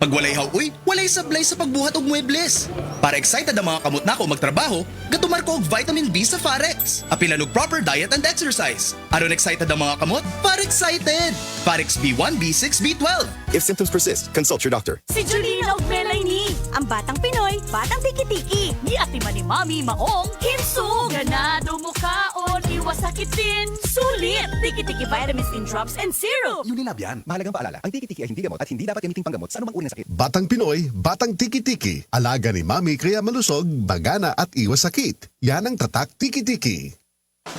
Pag walay hawuy, walay sablay sa pagbuhat og muebles. Para excited ang mga kamot nako magtrabaho, gatumar ko og vitamin B sa Farex. Apilan og proper diet and exercise. Aron excited ang mga kamot, para excited. Farex B1, B6, B12. If symptoms persist, consult your doctor. Si Julina og Melanie, ang batang Pinoy, batang tiki-tiki. Ni ati man ni Mami maong himsug. Ganado mo kaon, iwas sakit din. Sulit, tiki-tiki vitamins in drops and syrup. Unilab yan. Mahalagang paalala, ang tiki-tiki ay hindi gamot at hindi dapat gamiting panggamot sa anumang uri ng sakit. Batang Pinoy, batang tiki-tiki. Alaga ni Mami kaya malusog, bagana at iwas sakit. Yan ang tatak tiki-tiki.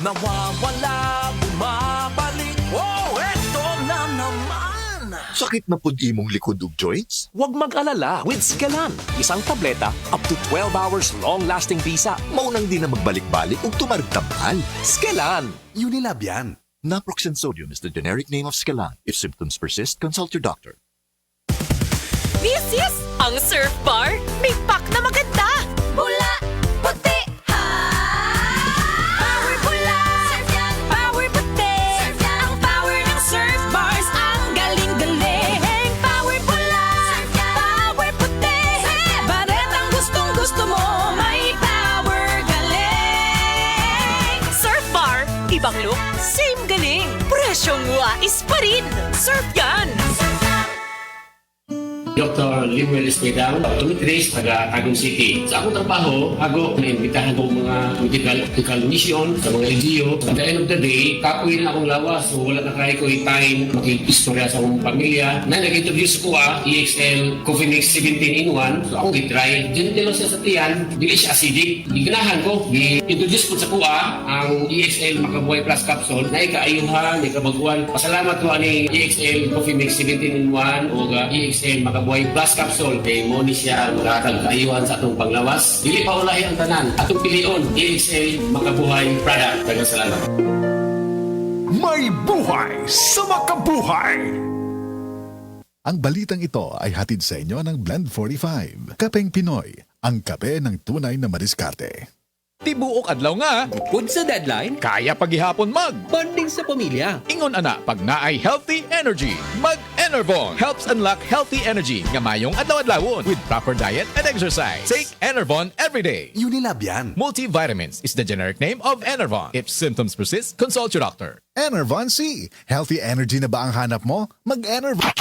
Nawawala, bumabalik. Oh, eto na naman. Sakit na pud imong likod ug joints? Huwag mag-alala with Scalan. Isang tableta, up to 12 hours long-lasting bisa. Maunang di na magbalik-balik ug tumarigtamal. Scalan. Unilab yan. Naproxen sodium is the generic name of Scalan. If symptoms persist, consult your doctor. This is ang Surf Bar. May pack na maganda. Bula, puti, ha! Power bula, surf yan. Power puti, surf yan. Ang power ng Surf Bars, ang galing-galing. Power bula, surf yan. Power puti, surf yan. Baret ang gustong-gusto mo, may power galing. Surf Bar, ibang look, same galing. Presyong wais pa rin. Surf yan. Dr. Limuel Espedang, optometrist, taga Tagum City. Sa akong trabaho, ako naimbitahan ko mga medical mission sa mga LGU. At the end of the day, kapoy na akong lawas. So wala na kaya ko time makikistorya sa akong pamilya. Na nag-introduce ko EXL Coffee Mix 17 in 1. So akong gitry. Gentle lang siya sa tiyan, dili siya acidic. Giganahan ko, gi-introduce ko sa kuha ang EXL Makabuhay Plus Capsule na ikaayuhan, ikabaguan. Pasalamat ko ani EXL Coffee Mix 17 in 1 o EXL Makabuhay Plus Capsule kay mo ni siya makatag kaayuhan sa atong panglawas. Dili pa ulahi ang tanan. Atong pilion, EXL Makabuhay product. Daghang salamat. May buhay sa makabuhay! Ang balitang ito ay hatid sa inyo ng Blend 45. Kapeng Pinoy, ang kape ng tunay na madiskarte. Tibuok adlaw nga, Bukod sa deadline, kaya paghihapon bonding sa pamilya. Ingon ana, pag naay healthy energy, mag-Enervon. Helps unlock healthy energy nga mayong adlaw-adlawon with proper diet and exercise. Take Enervon every day. Unilab yan. Multivitamins is the generic name of Enervon. If symptoms persist, consult your doctor. Enervon C. Healthy energy na ba ang hanap mo? Mag-Enervon.